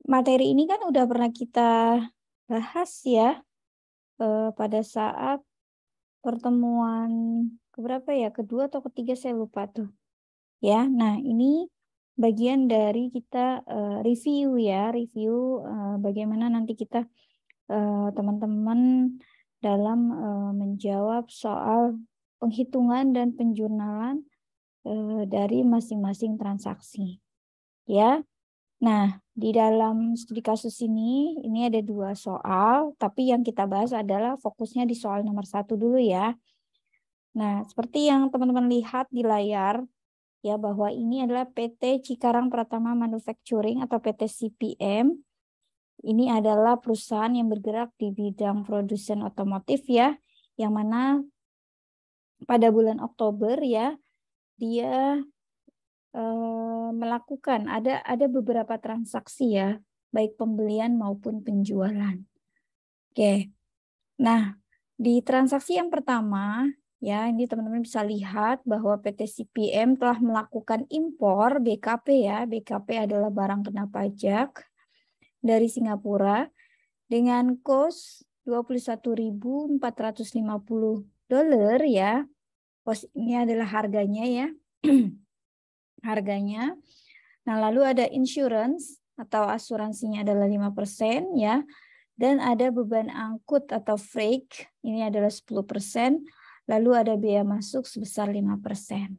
materi ini kan udah pernah kita bahas ya pada saat pertemuan keberapa ya? Kedua atau ketiga saya lupa tuh. Ya, nah ini bagian dari kita review ya, review bagaimana nanti kita teman-teman dalam menjawab soal penghitungan dan penjurnalan dari masing-masing transaksi. Ya, nah di dalam studi kasus ini ada 2 soal, tapi yang kita bahas adalah fokusnya di soal nomor 1 dulu ya. Nah, seperti yang teman-teman lihat di layar, ya bahwa ini adalah PT Cikarang Pratama Manufacturing atau PT CPM. Ini adalah perusahaan yang bergerak di bidang produsen otomotif ya, yang mana pada bulan Oktober ya dia melakukan ada beberapa transaksi ya, baik pembelian maupun penjualan. Oke. Nah, di transaksi yang pertama ya, ini teman-teman bisa lihat bahwa PT CPM telah melakukan impor BKP ya. BKP adalah barang kena pajak dari Singapura dengan kos $21.450 ya. Kos ini adalah harganya ya. Harganya. Nah, lalu ada insurance atau asuransinya adalah 5% ya. Dan ada beban angkut atau freight, ini adalah 10%. Lalu ada biaya masuk sebesar 5%.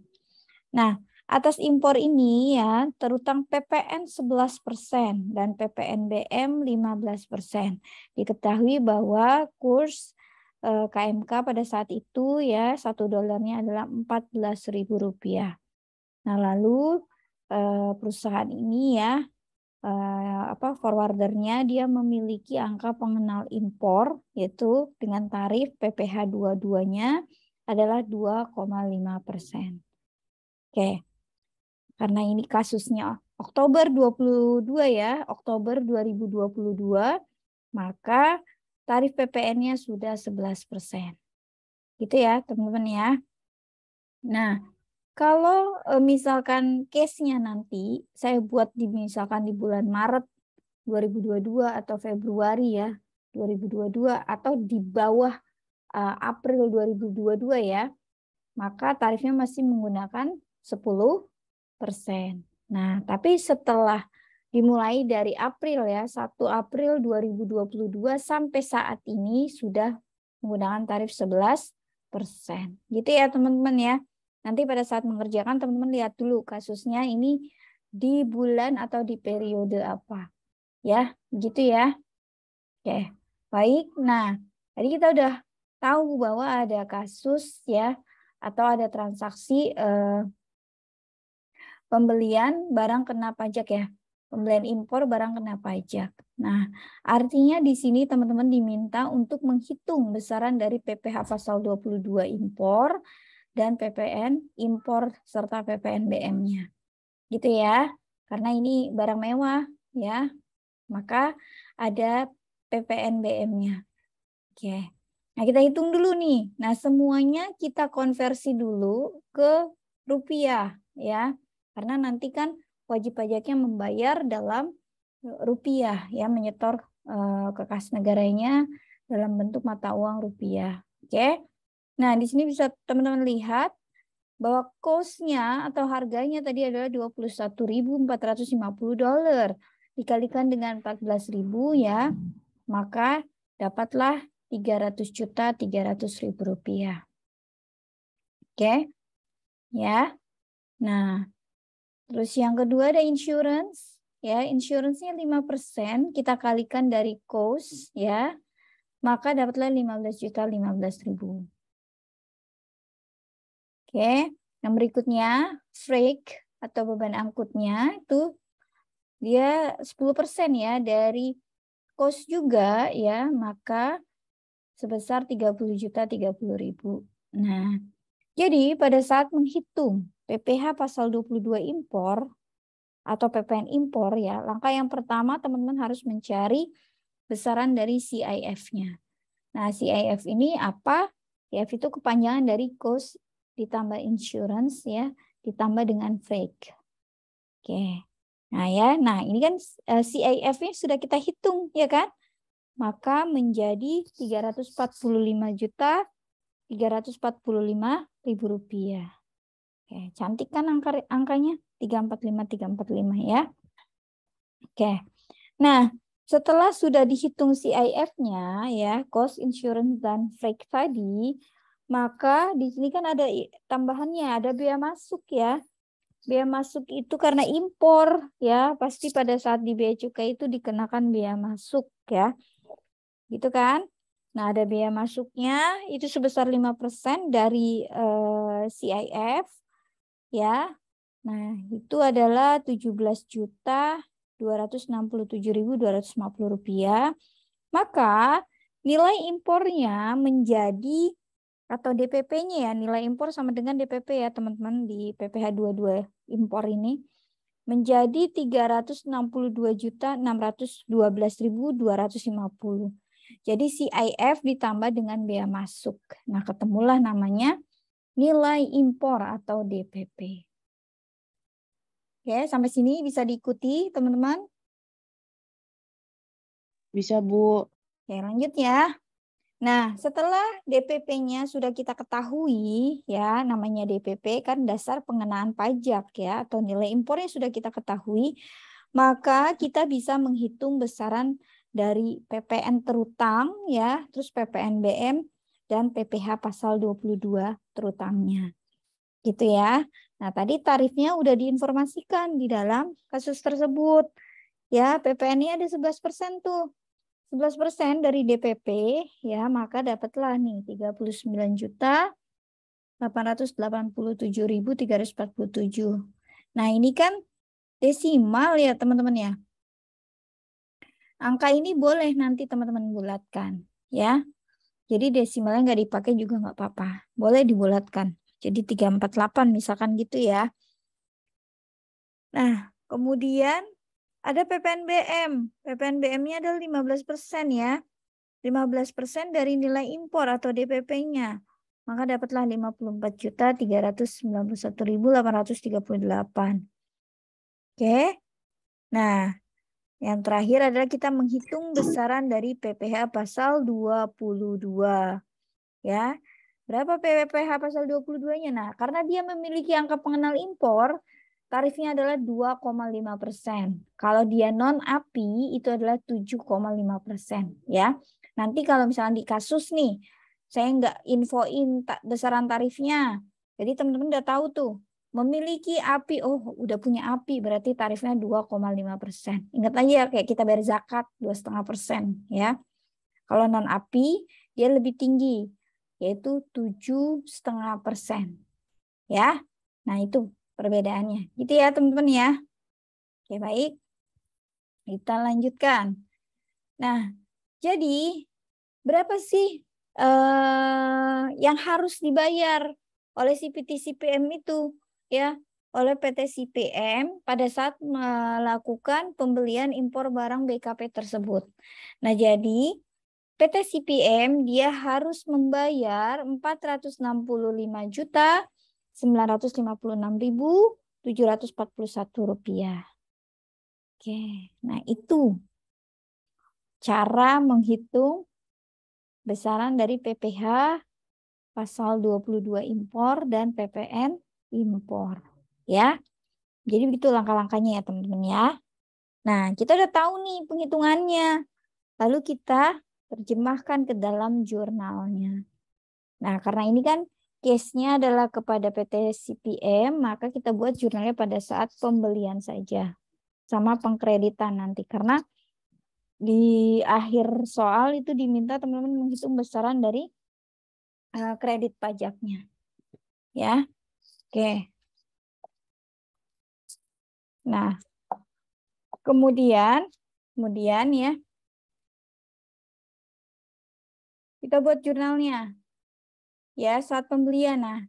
Nah, atas impor ini ya, terutang PPN 11% dan PPNBM 15%. Diketahui bahwa kurs KMK pada saat itu ya, $1 adalah Rp14.000. Nah, lalu perusahaan ini ya, forwardernya dia memiliki angka pengenal impor yaitu dengan tarif PPh 22-nya adalah 2,5%. Oke. Karena ini kasusnya Oktober 22 ya, Oktober 2022, maka tarif PPN-nya sudah 11%. Gitu ya, teman-teman ya. Nah, kalau misalkan case-nya nanti saya buat misalkan di bulan Maret 2022 atau Februari ya 2022 atau di bawah April 2022 ya, maka tarifnya masih menggunakan 10%. Nah, tapi setelah dimulai dari April ya, 1 April 2022 sampai saat ini sudah menggunakan tarif 11%. Gitu ya teman-teman ya. Nanti pada saat mengerjakan teman-teman lihat dulu kasusnya ini di bulan atau di periode apa. Ya, begitu ya. Oke, baik. Nah, tadi kita udah tahu bahwa ada kasus ya atau ada transaksi pembelian barang kena pajak ya. Pembelian impor barang kena pajak. Nah, artinya di sini teman-teman diminta untuk menghitung besaran dari PPh pasal 22 impor dan PPN impor serta PPNBM-nya. Gitu ya. Karena ini barang mewah ya. Maka ada PPNBM-nya. Oke. Nah, kita hitung dulu nih. Nah, semuanya kita konversi dulu ke rupiah ya. Karena nanti kan wajib pajaknya membayar dalam rupiah ya, menyetor ke kas negaranya dalam bentuk mata uang rupiah. Oke. Nah, di sini bisa teman-teman lihat bahwa cost-nya atau harganya tadi adalah $21.450 dikalikan dengan 14.000 ya, maka dapatlah Rp300.300.000. Oke. Ya. Nah, terus yang kedua ada insurance ya, insurance-nya 5% kita kalikan dari cost ya, maka dapatlah 15.015.000. Oke. Yang berikutnya freight atau beban angkutnya itu dia 10% ya dari cost juga ya, maka sebesar 30.030.000. Nah, jadi pada saat menghitung PPh pasal 22 impor atau PPN impor ya, langkah yang pertama teman-teman harus mencari besaran dari CIF-nya. Nah, CIF ini apa? CIF itu kepanjangan dari cost ditambah insurance ya, ditambah dengan freight. Oke. Nah ya, nah ini kan CIF-nya sudah kita hitung ya kan? Maka menjadi 345.345.000 rupiah. Oke, cantik kan angkanya 345 ya. Oke. Nah, setelah sudah dihitung CIF-nya ya, cost insurance dan freight tadi, maka di sini kan ada tambahannya, ada biaya masuk ya. Biaya masuk itu karena impor ya, pasti pada saat di bea cukai itu dikenakan biaya masuk ya. Gitu kan? Nah, ada biaya masuknya itu sebesar 5% dari CIF ya. Nah, itu adalah 17.267.250 rupiah. Maka nilai impornya menjadi atau DPP-nya ya, nilai impor sama dengan DPP ya teman-teman di PPh 22 impor ini menjadi 362.612.250. Jadi CIF ditambah dengan bea masuk. Nah, ketemulah namanya nilai impor atau DPP. Oke, sampai sini bisa diikuti teman-teman? Bisa, Bu. Oke, lanjut ya. Nah, setelah DPP-nya sudah kita ketahui ya, namanya DPP kan dasar pengenaan pajak ya, atau nilai impornya sudah kita ketahui, maka kita bisa menghitung besaran dari PPN terutang ya, terus PPNBM dan PPh pasal 22 terutangnya. Gitu ya. Nah, tadi tarifnya udah diinformasikan di dalam kasus tersebut. Ya, PPN-nya ada 11% tuh. 11% dari DPP ya, maka dapatlah nih 39.887.347. Nah, ini kan desimal ya, teman-teman ya. Angka ini boleh nanti teman-teman bulatkan ya. Jadi desimalnya nggak dipakai juga nggak apa-apa. Boleh dibulatkan. Jadi 348 misalkan gitu ya. Nah, kemudian ada PPNBM. PPNBM-nya adalah 15% ya. 15% dari nilai impor atau DPP-nya. Maka dapatlah 54.391.838. Oke. Nah, yang terakhir adalah kita menghitung besaran dari PPh pasal 22. Ya. Berapa PPh pasal 22-nya? Nah, karena dia memiliki angka pengenal impor, tarifnya adalah 2,5%. Kalau dia non-API itu adalah 7,5%. Ya. Nanti kalau misalnya di kasus nih, saya nggak infoin besaran tarifnya. Jadi teman-teman udah tahu tuh, memiliki API, oh udah punya API berarti tarifnya 2,5%. Ingat aja kayak kita bayar zakat 2,5% ya. Kalau non-API dia lebih tinggi, yaitu 7,5%. Ya, nah itu perbedaannya. Gitu ya teman-teman ya. Oke baik, kita lanjutkan. Nah, jadi berapa sih yang harus dibayar oleh si PT CPM itu ya, oleh PT CPM pada saat melakukan pembelian impor barang BKP tersebut. Nah, jadi PT CPM dia harus membayar 465.956.741 rupiah. Oke, nah itu cara menghitung besaran dari PPh pasal 22 impor dan PPN impor. Ya, jadi begitu langkah-langkahnya ya teman-teman ya. Nah, kita udah tahu nih penghitungannya. Lalu kita terjemahkan ke dalam jurnalnya. Nah, karena ini kan case-nya adalah kepada PT CPM, maka kita buat jurnalnya pada saat pembelian saja. Sama pengkreditan nanti. Karena di akhir soal itu diminta teman-teman menghitung besaran dari kredit pajaknya. Ya, oke. Nah, kemudian ya, kita buat jurnalnya. Ya, saat pembelian. Nah,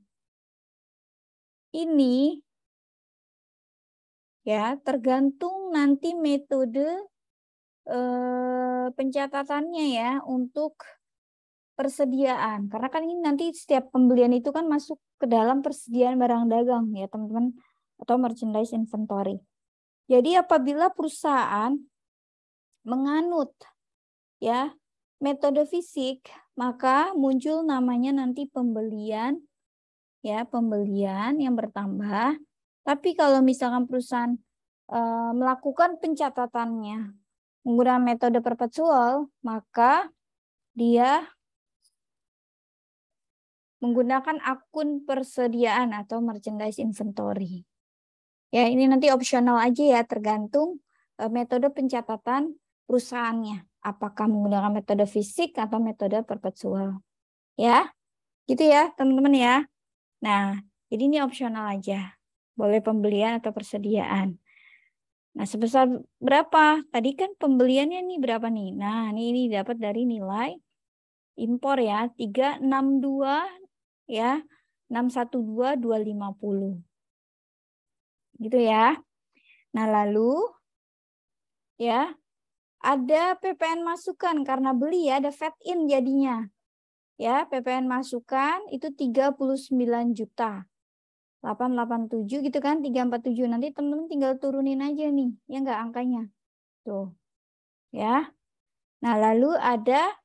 ini ya tergantung nanti metode pencatatannya ya untuk persediaan. Karena kan ini nanti setiap pembelian itu kan masuk ke dalam persediaan barang dagang ya teman-teman, atau merchandise inventory. Jadi apabila perusahaan menganut ya metode fisik, maka muncul namanya nanti pembelian ya, pembelian yang bertambah. Tapi kalau misalkan perusahaan melakukan pencatatannya menggunakan metode perpetual, maka dia menggunakan akun persediaan atau merchandise inventory. Ya, ini nanti opsional aja ya, tergantung metode pencatatan perusahaannya. Apakah menggunakan metode fisik atau metode perpetual. Ya, gitu ya teman-teman ya. Nah, jadi ini opsional aja. Boleh pembelian atau persediaan. Nah, sebesar berapa? Tadi kan pembeliannya nih berapa nih? Nah, ini dapat dari nilai impor ya, 362 ya, 612.250. Gitu ya. Nah, lalu ya, ada PPN masukan karena beli ya, ada fed in jadinya. Ya, PPN masukan itu 39 juta. 887 gitu kan, 347. Nanti teman-teman tinggal turunin aja nih, ya enggak angkanya. Tuh. Ya. Nah, lalu ada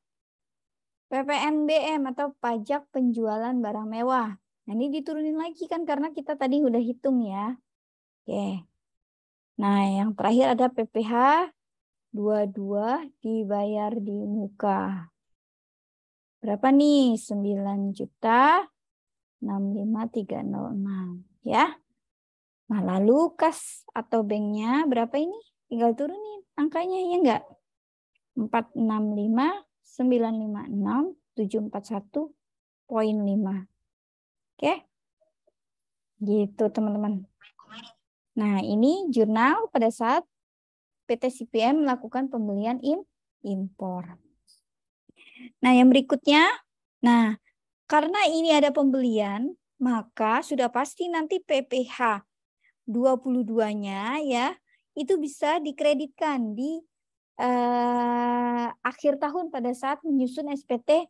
PPNBM atau pajak penjualan barang mewah. Nah, ini diturunin lagi kan karena kita tadi udah hitung ya. Oke. Nah, yang terakhir ada PPh 22 dibayar di muka. Berapa nih? 9.65306 ya. Nah, lalu kas atau banknya berapa ini? Tinggal turunin angkanya ya enggak? 465.956.741.5. Oke. Gitu teman-teman. Nah, ini jurnal pada saat PT CPM melakukan pembelian impor. Nah, yang berikutnya, nah, karena ini ada pembelian, maka sudah pasti nanti PPh 22-nya ya, itu bisa dikreditkan di akhir tahun pada saat menyusun SPT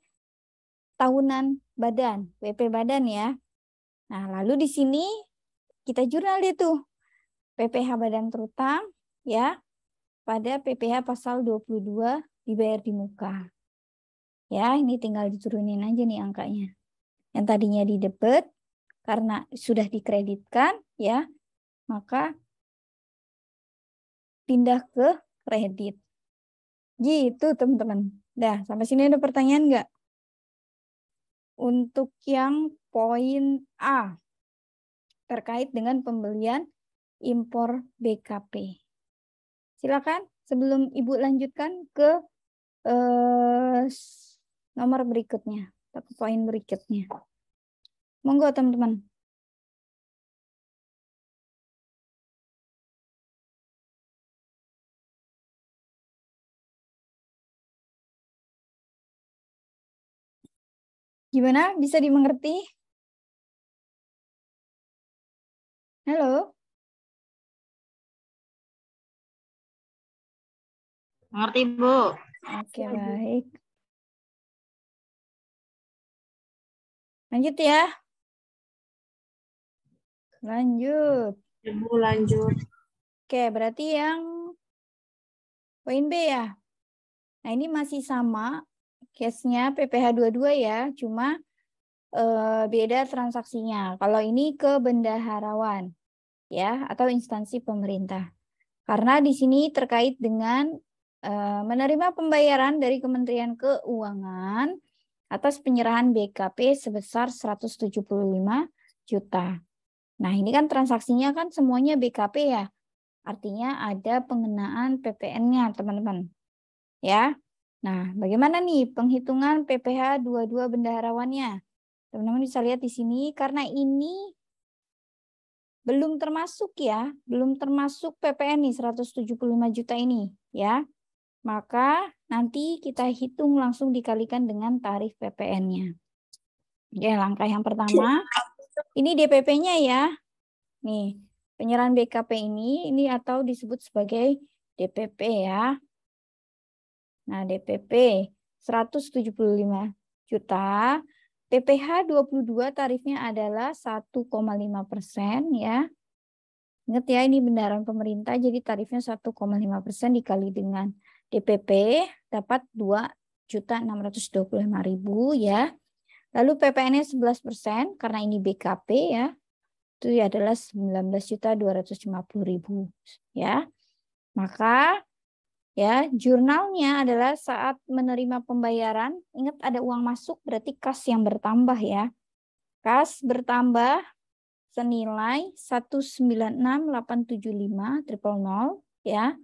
tahunan badan, WP badan ya. Nah, lalu di sini kita jurnal itu PPh badan terutang ya pada PPh pasal 22 dibayar di muka. Ya, ini tinggal diturunin aja nih angkanya. Yang tadinya di debit karena sudah dikreditkan ya, maka pindah ke kredit. Gitu teman-teman. Dah, sampai sini ada pertanyaan nggak? Untuk yang poin A terkait dengan pembelian impor BKP. Silakan sebelum Ibu lanjutkan ke nomor berikutnya, atau ke poin berikutnya. Monggo teman-teman. Gimana? Bisa dimengerti? Halo? Mengerti, Bu. Oke, baik. Lanjut ya. Lanjut. Ibu lanjut. Oke, berarti yang poin B ya. Nah, ini masih sama case-nya PPh 22 ya, cuma beda transaksinya. Kalau ini ke bendaharawan ya atau instansi pemerintah. Karena di sini terkait dengan menerima pembayaran dari Kementerian Keuangan atas penyerahan BKP sebesar 175 juta. Nah, ini kan transaksinya kan semuanya BKP ya. Artinya ada pengenaan PPN-nya, teman-teman. Ya. Nah, bagaimana nih penghitungan PPh 22 bendaharawannya? Teman-teman bisa lihat di sini karena ini belum termasuk ya, belum termasuk PPN nih 175 juta ini ya. Maka nanti kita hitung langsung dikalikan dengan tarif PPN-nya. Oke, langkah yang pertama, ini DPP-nya ya. Nih, penyerahan BKP ini atau disebut sebagai DPP ya. Nah, DPP 175 juta. PPh 22 tarifnya adalah 1,5% ya. Ingat ya, ini benaran pemerintah, jadi tarifnya 1,5% dikali dengan DPP dapat 2.625.000 ya. Lalu PPN-nya 11% karena ini BKP ya. Itu adalah 19.250.000 ya. Maka ya, jurnalnya adalah saat menerima pembayaran, ingat ada uang masuk berarti kas yang bertambah ya. Kas bertambah senilai 196.875.000 ya.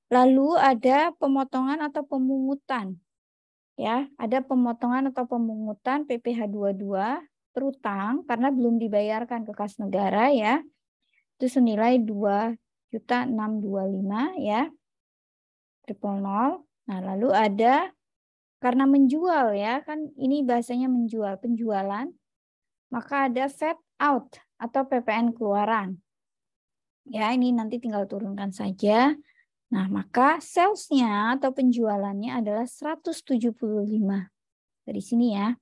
Lalu ada pemotongan atau pemungutan. Ya, ada pemotongan atau pemungutan PPh 22 terutang karena belum dibayarkan ke kas negara ya. Itu senilai 2.625 ya. 000. Nah, lalu ada karena menjual ya, kan ini bahasanya menjual, penjualan. Maka ada fat out atau PPN keluaran. Ya, ini nanti tinggal turunkan saja. Nah, maka sales-nya atau penjualannya adalah 175. Dari sini ya.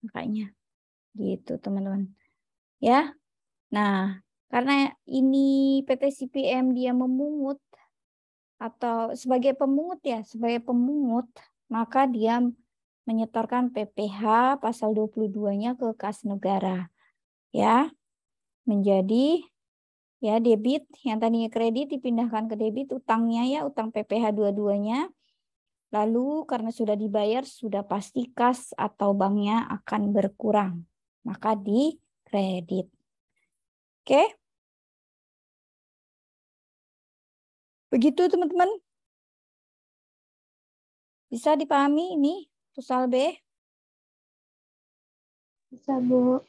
Makanya gitu, teman-teman. Ya. Nah, karena ini PT CPM dia memungut atau sebagai pemungut ya, sebagai pemungut, maka dia menyetorkan PPh pasal 22-nya ke kas negara. Ya. Menjadi ya debit yang tadinya kredit dipindahkan ke debit, utangnya ya, utang PPh 22-nya. Lalu karena sudah dibayar, sudah pasti kas atau banknya akan berkurang. Maka di kredit. Oke? Begitu teman-teman. Bisa dipahami ini soal B? Bisa, Bu.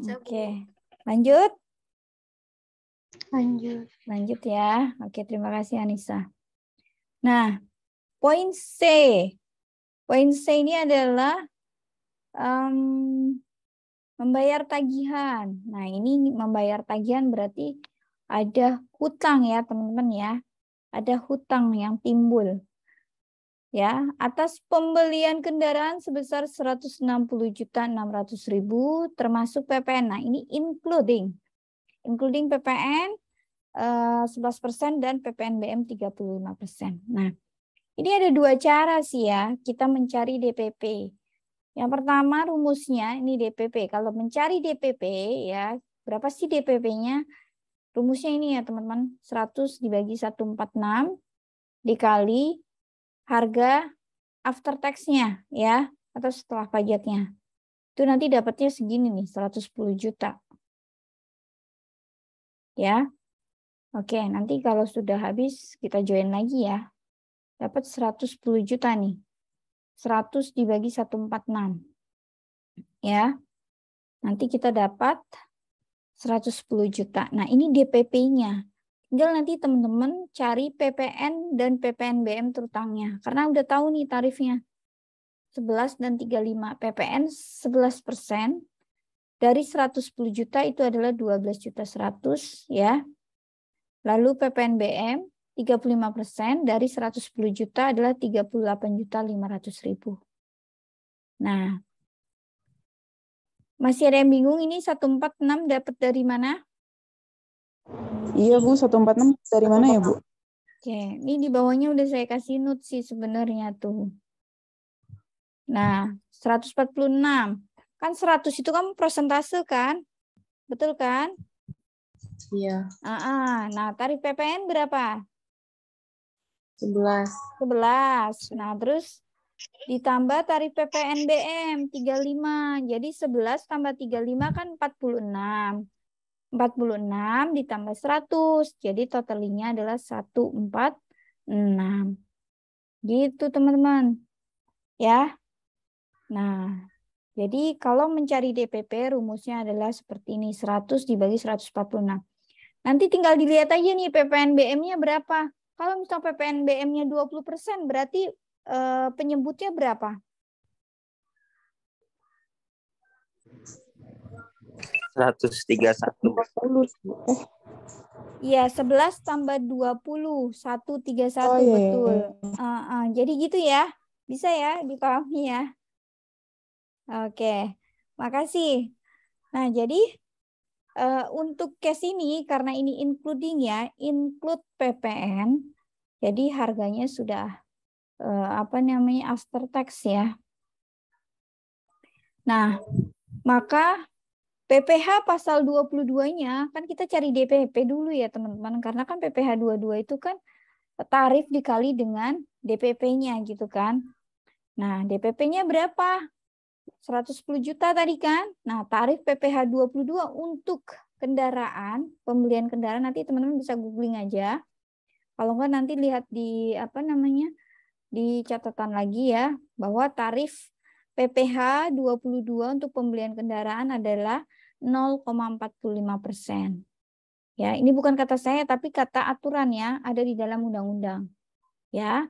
Oke. Lanjut? Lanjut. Lanjut ya. Oke, terima kasih Anissa. Nah, poin C. Poin C ini adalah membayar tagihan. Nah, ini membayar tagihan berarti ada hutang ya, teman-teman ya. Ada hutang yang timbul. Ya, atas pembelian kendaraan sebesar 160.600.000 termasuk PPN. Nah, ini including PPN 11% dan PPNBM 35%. Nah, ini ada dua cara sih ya kita mencari DPP. Yang pertama rumusnya ini DPP. Kalau mencari DPP ya, berapa sih DPP-nya? Rumusnya ini ya teman-teman, 100 dibagi 146 dikali harga after tax-nya ya, atau setelah pajaknya. Itu nanti dapatnya segini nih, 110 juta. Ya. Oke, nanti kalau sudah habis kita join lagi ya. Dapat 110 juta nih. 100 dibagi 146. Ya. Nanti kita dapat 110 juta. Nah, ini DPP-nya. Tinggal nanti teman-teman cari PPN dan PPNBM terutangnya. Karena udah tahu nih tarifnya. 11 dan 35. PPN 11%. Dari 110 juta itu adalah 12.100.000 ya. Lalu PPNBM 35% dari 110 juta adalah 38.500.000. Nah, masih ada yang bingung ini 146 dapat dari mana? Iya Bu, 146 dari mana ya Bu? Oke, ini di bawahnya udah saya kasih note sih sebenarnya tuh. Nah, 146. Kan 100 itu kan persentase kan? Betul kan? Iya. Nah, tarif PPN berapa? 11. 11. Nah, terus ditambah tarif PPNBM 35. Jadi 11 tambah 35 kan 46. 46 ditambah 100. Jadi totalnya adalah 146. Gitu teman-teman. Ya. Nah, jadi kalau mencari DPP rumusnya adalah seperti ini. 100 dibagi 146. Nanti tinggal dilihat aja nih PPNBM-nya berapa. Kalau misalnya PPNBM-nya 20% berarti penyebutnya berapa? 131. Iya, 11 tambah 20, 131 Oh, iya, betul. iya. Jadi gitu ya. Bisa ya dipahami ya. Oke, makasih. Nah, jadi Untuk case ini karena ini including ya, include PPN, jadi harganya sudah apa namanya after tax ya. Nah, maka PPh pasal 22-nya kan kita cari DPP dulu ya teman-teman, karena kan PPh 22 itu kan tarif dikali dengan DPP-nya gitu kan. Nah, DPP-nya berapa? 110 juta tadi kan. Nah, tarif PPh 22 untuk kendaraan, pembelian kendaraan nanti teman-teman bisa googling aja. Kalau enggak nanti lihat di apa namanya? Di catatan lagi ya, bahwa tarif PPh 22 untuk pembelian kendaraan adalah 0,45%. Ya, ini bukan kata saya tapi kata aturan ya, ada di dalam undang-undang. Ya.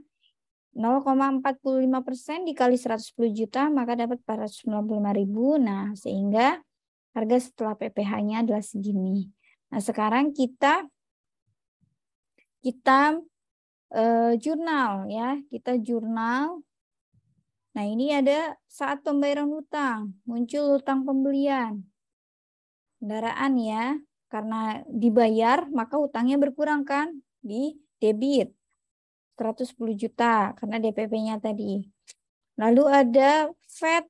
0,45% dikali 110 juta maka dapat 495.000. Nah, sehingga harga setelah PPh-nya adalah segini. Nah, sekarang kita jurnal ya, kita jurnal. Nah, ini ada saat pembayaran hutang, muncul hutang pembelian kendaraan ya. Karena dibayar maka hutangnya berkurang kan, di debit 110 juta karena DPP-nya tadi. Lalu ada VAT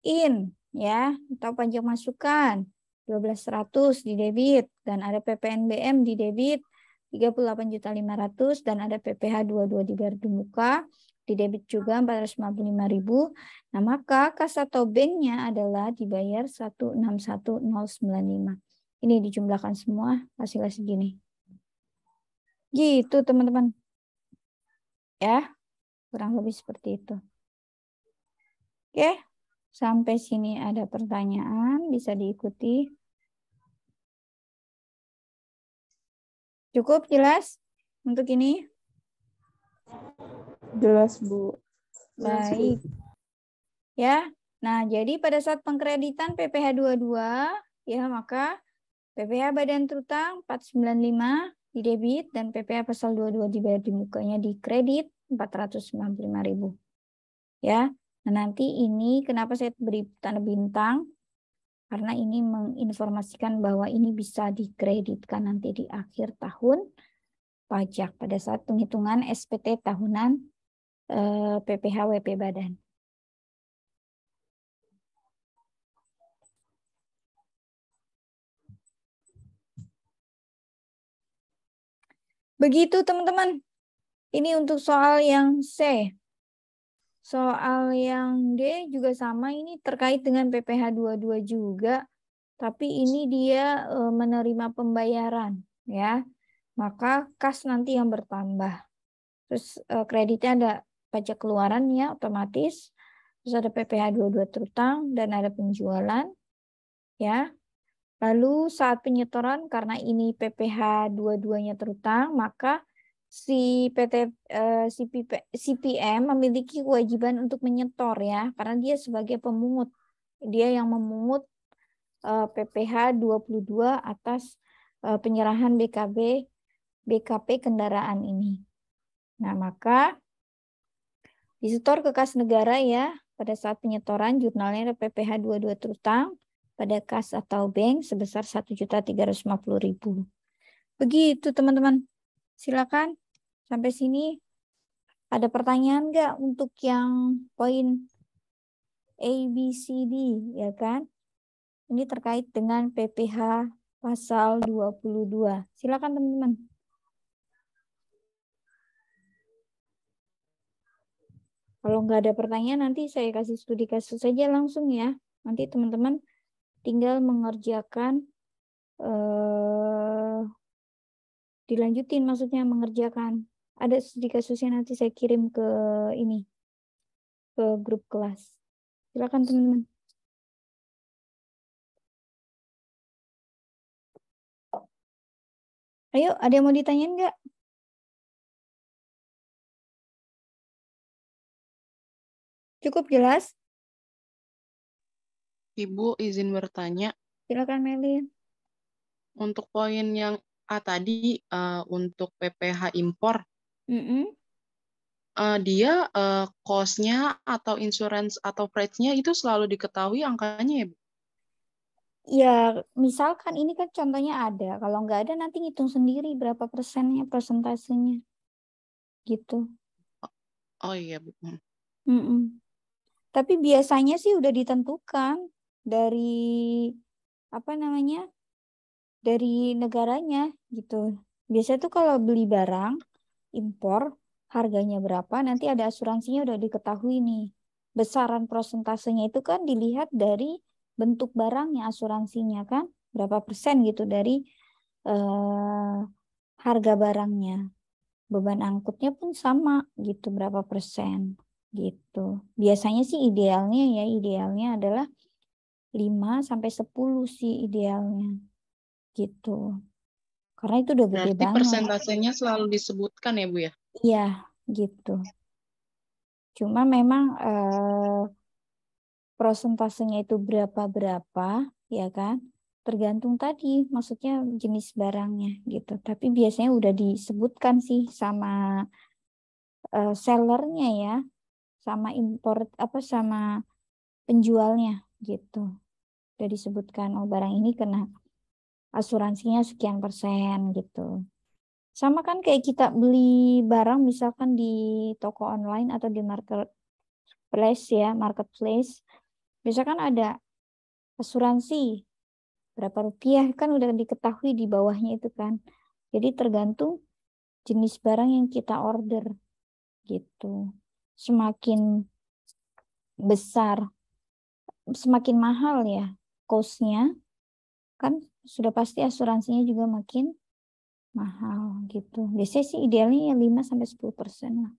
in ya atau pajak masukan 12.100 di debit dan ada PPNBM di debit 38.500.000 dan ada PPh 22 dibayar di muka di debit juga 455.000. Nah, maka kas atau banknya adalah dibayar 161.095. Ini dijumlahkan semua hasilnya segini. Gitu teman-teman. Ya, kurang lebih seperti itu. Oke, sampai sini ada pertanyaan, bisa diikuti. Cukup jelas untuk ini? Jelas, Bu. Baik. Ya. Nah, jadi pada saat pengkreditan PPh 22 ya, maka PPh badan terutang 495 di debit dan PPh pasal 22 dibayar di mukanya di kredit 495.000. Ya. Nah, nanti ini kenapa saya beri tanda bintang? Karena ini menginformasikan bahwa ini bisa dikreditkan nanti di akhir tahun pajak pada saat penghitungan SPT tahunan PPh WP badan. Begitu teman-teman. Ini untuk soal yang C. Soal yang D juga sama, ini terkait dengan PPh 22 juga. Tapi ini dia menerima pembayaran ya. Maka kas nanti yang bertambah. Terus kreditnya ada pajak keluaran ya otomatis. Terus ada PPh 22 terutang dan ada penjualan ya. Lalu saat penyetoran karena ini PPh 22-nya terutang, maka si CPM memiliki kewajiban untuk menyetor ya, karena dia sebagai pemungut. Dia yang memungut PPh 22 atas penyerahan BKP kendaraan ini. Nah, maka disetor ke kas negara ya, pada saat penyetoran jurnalnya ada PPh 22 terutang pada kas atau bank sebesar 1.350.000. Begitu teman-teman. Silakan sampai sini. Ada pertanyaan nggak untuk yang poin A, B, C, D ya kan? Ini terkait dengan PPh pasal 22. Silakan teman-teman. Kalau nggak ada pertanyaan nanti saya kasih studi kasus saja langsung ya. Nanti teman-teman tinggal mengerjakan dilanjutin maksudnya mengerjakan. Ada studi kasusnya nanti saya kirim ke ini ke grup kelas. Silakan teman-teman. Ayo, ada yang mau ditanyain nggak? Cukup jelas? Ibu izin bertanya, Silakan Melin. untuk poin yang A tadi, untuk PPh impor, dia cost-nya atau insurance atau freight-nya itu selalu diketahui angkanya ya, Bu? Ya, misalkan ini kan contohnya ada. Kalau nggak ada nanti ngitung sendiri berapa persennya, persentasenya. Gitu. Oh iya, Bu. Mm-mm. Tapi biasanya sih udah ditentukan dari apa namanya, dari negaranya gitu. Biasanya tuh kalau beli barang impor harganya berapa, nanti ada asuransinya udah diketahui nih. Besaran prosentasenya itu kan dilihat dari bentuk barangnya, asuransinya kan berapa persen gitu dari eh, harga barangnya. Beban angkutnya pun sama gitu, berapa persen gitu. Biasanya sih idealnya adalah 5 sampai 10 sih idealnya gitu. Karena itu udah gede Berarti banget. persentasenya selalu disebutkan ya, Bu ya? Iya, gitu. Cuma memang prosentasenya itu berapa-berapa, ya kan? Tergantung tadi, maksudnya jenis barangnya gitu. Tapi biasanya udah disebutkan sih sama sellernya ya, sama import apa sama penjualnya gitu. Udah disebutkan, oh barang ini kena asuransinya sekian persen gitu. Sama kan kayak kita beli barang misalkan di toko online atau di marketplace. Misalkan ada asuransi berapa rupiah kan udah diketahui di bawahnya itu kan. Jadi tergantung jenis barang yang kita order gitu. Semakin besar, semakin mahal ya cost-nya kan sudah pasti asuransinya juga makin mahal gitu. Biasanya sih idealnya ya 5 sampai 10% lah.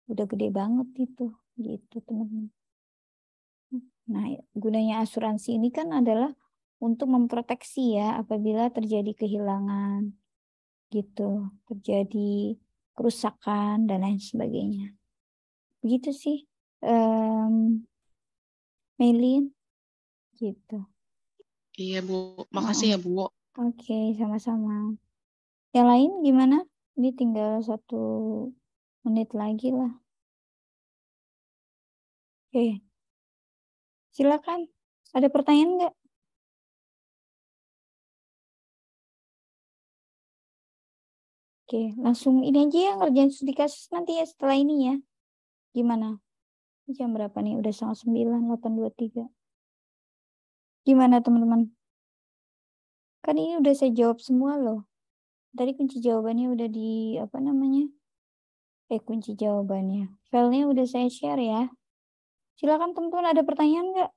Udah gede banget itu gitu teman-teman. Nah, gunanya asuransi ini kan adalah untuk memproteksi ya apabila terjadi kehilangan gitu, terjadi kerusakan dan lain sebagainya. Begitu sih, Melin, gitu. Iya, Bu. Makasih Oh, ya, Bu. oke, sama-sama. Yang lain gimana? Ini tinggal 1 menit lagi lah. Oke, silakan. Ada pertanyaan nggak? Oke, langsung ini aja ya ngerjain studi kasus nanti ya setelah ini ya. Gimana? Jam berapa nih? Udah 8:30, 8:23. Gimana teman-teman? Kan ini udah saya jawab semua loh. Tadi kunci jawabannya udah di apa namanya? Kunci jawabannya. Filenya udah saya share ya. Silakan teman-teman ada pertanyaan nggak?